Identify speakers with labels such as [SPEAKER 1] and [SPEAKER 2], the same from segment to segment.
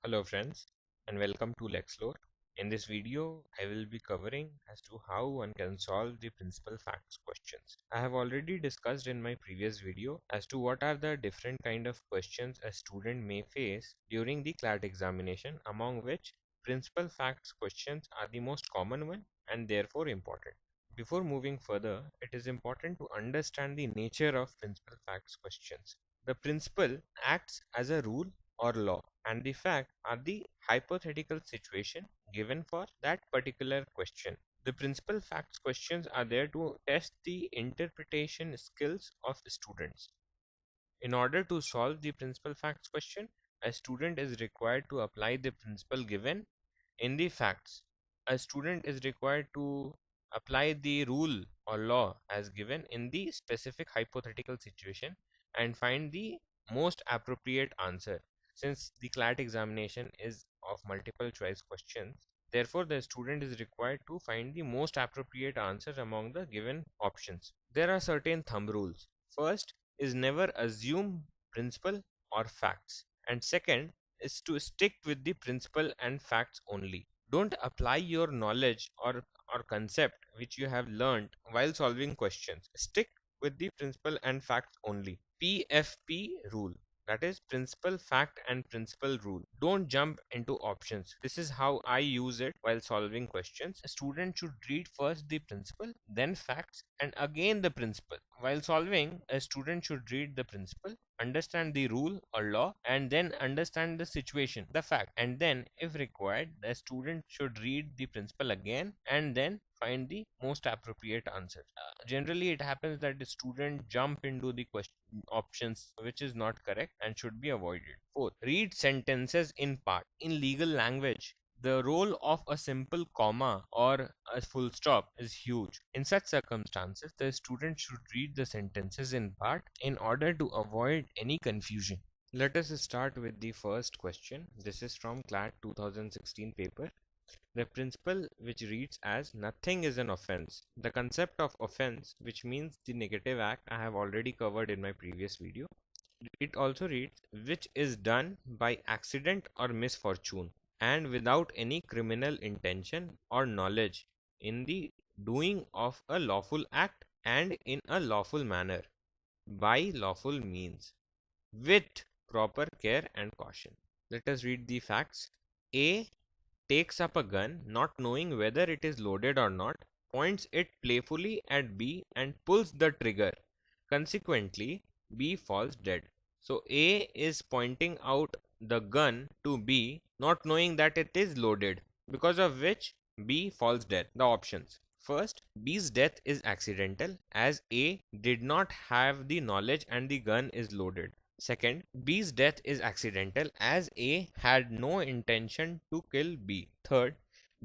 [SPEAKER 1] Hello friends and welcome to Lexplore. In this video, I will be covering as to how one can solve the principal facts questions. I have already discussed in my previous video as to what are the different kind of questions a student may face during the CLAT examination, among which principal facts questions are the most common one and therefore important. Before moving further, it is important to understand the nature of principal facts questions. The principle acts as a rule or law, and the fact are the hypothetical situation given for that particular question. The principal facts questions are there to test the interpretation skills of students. In order to solve the principal facts question, a student is required to apply the principle given in the facts. A student is required to apply the rule or law as given in the specific hypothetical situation and find the most appropriate answer. Since the CLAT examination is of multiple choice questions, therefore the student is required to find the most appropriate answer among the given options. There are certain thumb rules. First is never assume principle or facts, and second is to stick with the principle and facts only. Don't apply your knowledge or concept which you have learned while solving questions. Stick with the principle and facts only. PFP rule, that is principle, fact and principle rule. Don't jump into options. This is how I use it while solving questions. A student should read first the principle, then facts, and again the principle. While solving, a student should read the principle, understand the rule or law, and then understand the situation, the fact, and then if required, the student should read the principle again and then find the most appropriate answer. Generally it happens that the student jump into the question options, which is not correct and should be avoided. Fourth, read sentences in part. In legal language, the role of a simple comma or a full stop is huge. In such circumstances, the student should read the sentences in part in order to avoid any confusion. Let us start with the first question. This is from CLAT 2016 paper. The principle which reads as nothing is an offense. The concept of offense, which means the negative act, I have already covered in my previous video. It also reads which is done by accident or misfortune and without any criminal intention or knowledge in the doing of a lawful act and in a lawful manner by lawful means with proper care and caution. Let us read the facts. A takes up a gun not knowing whether it is loaded or not, points it playfully at B and pulls the trigger. Consequently, B falls dead. So A is pointing out the gun to B not knowing that it is loaded, because of which B falls dead. The options. First, B's death is accidental as A did not have the knowledge and the gun is loaded. Second, B's death is accidental as A had no intention to kill B. Third,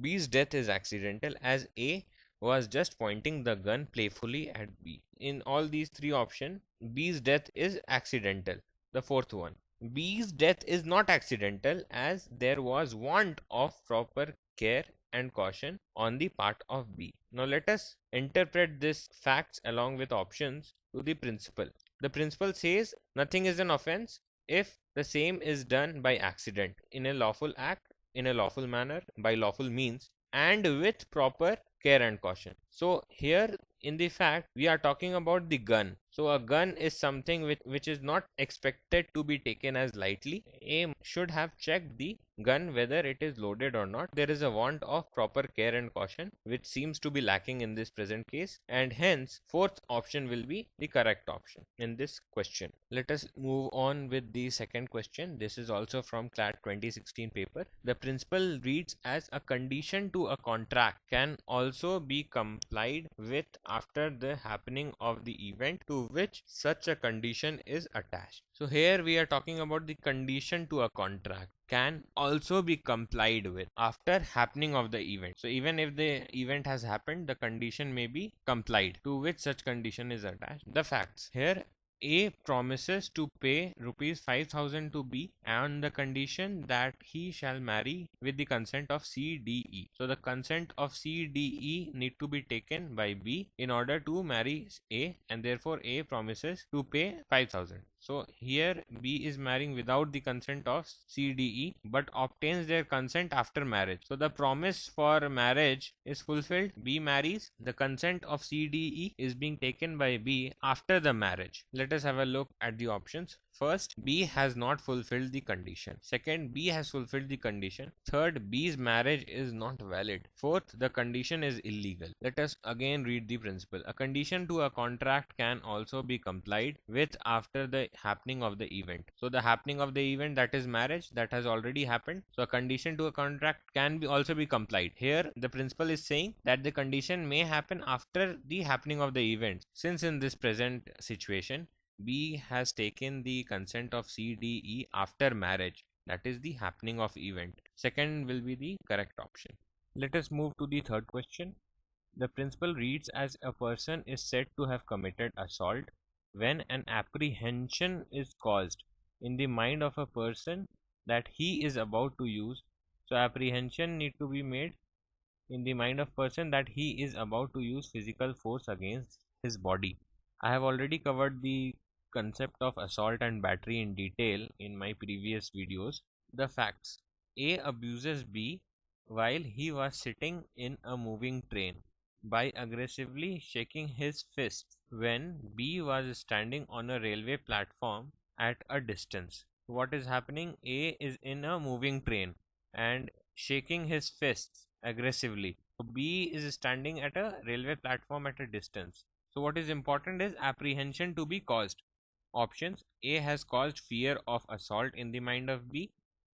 [SPEAKER 1] B's death is accidental as A was just pointing the gun playfully at B. In all these three options, B's death is accidental. The fourth one, B's death is not accidental as there was want of proper care and caution on the part of B. Now let us interpret these facts along with options to the principle. The principle says nothing is an offense if the same is done by accident, in a lawful act, in a lawful manner, by lawful means, and with proper care and caution. So here in the fact we are talking about the gun. So a gun is something which is not expected to be taken as lightly. A should have checked the gun whether it is loaded or not. There is a want of proper care and caution which seems to be lacking in this present case, and hence fourth option will be the correct option in this question. Let us move on with the second question. This is also from CLAT 2016 paper. The principle reads as a condition to a contract can also be complied with after the happening of the event to which such a condition is attached. So here we are talking about the condition to a contract can also be complied with after happening of the event. So even if the event has happened, the condition may be complied to which such condition is attached. The facts. Here A promises to pay rupees 5,000 to B on the condition that he shall marry with the consent of C, D, E. So the consent of C, D, E need to be taken by B in order to marry A, and therefore A promises to pay 5,000. So here B is marrying without the consent of CDE but obtains their consent after marriage. So the promise for marriage is fulfilled. B marries. The consent of CDE is being taken by B after the marriage. Let us have a look at the options. First, B has not fulfilled the condition. Second, B has fulfilled the condition. Third, B's marriage is not valid. Fourth, the condition is illegal. Let us again read the principle. A condition to a contract can also be complied with after the happening of the event. So the happening of the event, that is marriage, that has already happened. So a condition to a contract can also be complied. Here the principle is saying that the condition may happen after the happening of the event. Since in this present situation B has taken the consent of CDE after marriage, that is the happening of event. Second will be the correct option. Let us move to the third question. The principle reads as a person is said to have committed assault when an apprehension is caused in the mind of a person that he is about to use. So apprehension need to be made in the mind of person that he is about to use physical force against his body. I have already covered the concept of assault and battery in detail in my previous videos. The facts: A abuses B while he was sitting in a moving train by aggressively shaking his fists when B was standing on a railway platform at a distance. What is happening? A is in a moving train and shaking his fists aggressively. B is standing at a railway platform at a distance. So what is important is apprehension to be caused. Options: A has caused fear of assault in the mind of B.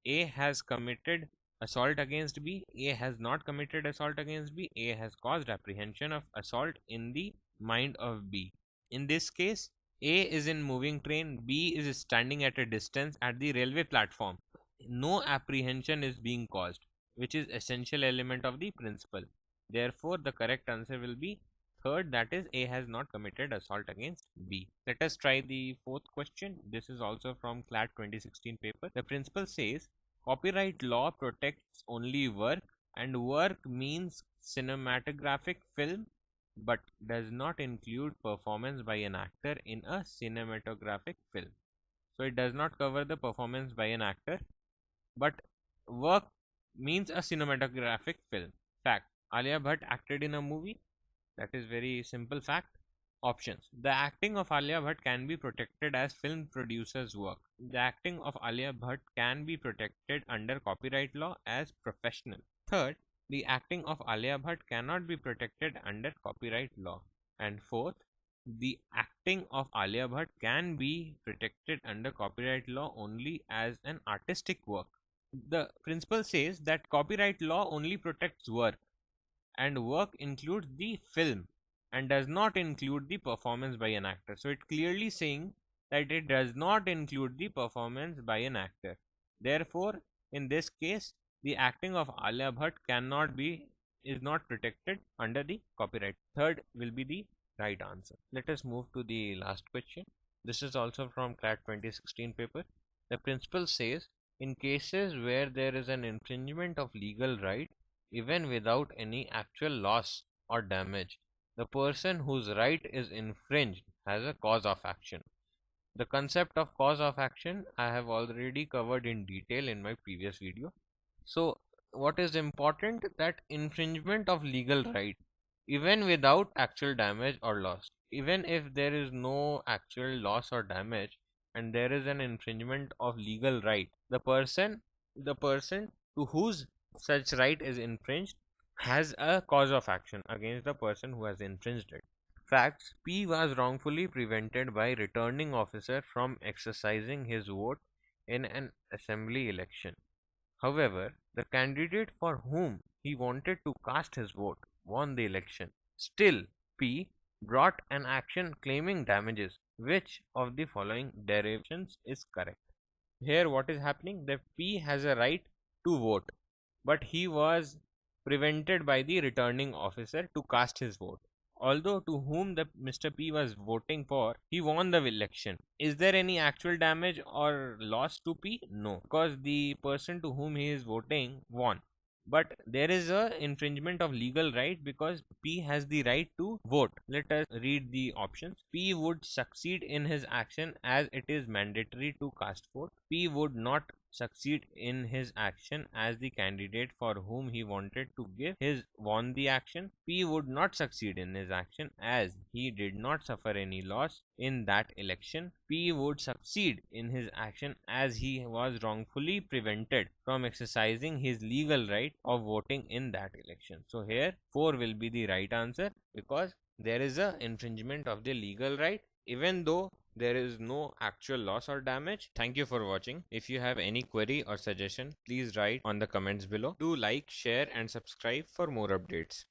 [SPEAKER 1] A has committed assault against B. A has not committed assault against B. A has caused apprehension of assault in the mind of B. In this case, A is in moving train, B is standing at a distance at the railway platform. No apprehension is being caused, which is essential element of the principle. Therefore, the correct answer will be third, that is A has not committed assault against B. Let us try the fourth question. This is also from CLAT 2016 paper. The principle says copyright law protects only work, and work means cinematographic film but does not include performance by an actor in a cinematographic film. So it does not cover the performance by an actor, but work means a cinematographic film. Fact: Alia Bhatt acted in a movie. That is very simple fact. Options: the acting of Alia Bhatt can be protected as film producer's work. The acting of Alia Bhatt can be protected under copyright law as professional. Third, the acting of Alia Bhatt cannot be protected under copyright law. And fourth, the acting of Alia Bhatt can be protected under copyright law only as an artistic work. The principle says that copyright law only protects work, and work includes the film and does not include the performance by an actor. So it clearly saying that it does not include the performance by an actor. Therefore, in this case, the acting of Alia Bhatt is not protected under the copyright. Third will be the right answer. Let us move to the last question. This is also from CLAT 2016 paper. The principle says in cases where there is an infringement of legal right, even without any actual loss or damage, the person whose right is infringed has a cause of action. The concept of cause of action I have already covered in detail in my previous video. So what is important, that infringement of legal right, even without actual damage or loss, even if there is no actual loss or damage and there is an infringement of legal right, the person to whose such right is infringed has a cause of action against the person who has infringed it. Facts: P was wrongfully prevented by returning officer from exercising his vote in an assembly election. However, the candidate for whom he wanted to cast his vote won the election. Still, P brought an action claiming damages. Which of the following derivations is correct? Here what is happening? The P has a right to vote, but he was prevented by the returning officer to cast his vote. Although to whom the Mr. P was voting for, he won the election. Is there any actual damage or loss to P? No, because the person to whom he is voting won. but there is a infringement of legal right because P has the right to vote. Let us read the options. P would succeed in his action as it is mandatory to cast vote. P would not succeed in his action as the candidate for whom he wanted to give his won the action. P would not succeed in his action as he did not suffer any loss in that election. P would succeed in his action as he was wrongfully prevented from exercising his legal right of voting in that election. So here 4 will be the right answer because there is a infringement of the legal right even though there is no actual loss or damage. Thank you for watching. If you have any query or suggestion, please write on the comments below. Do like, share and subscribe for more updates.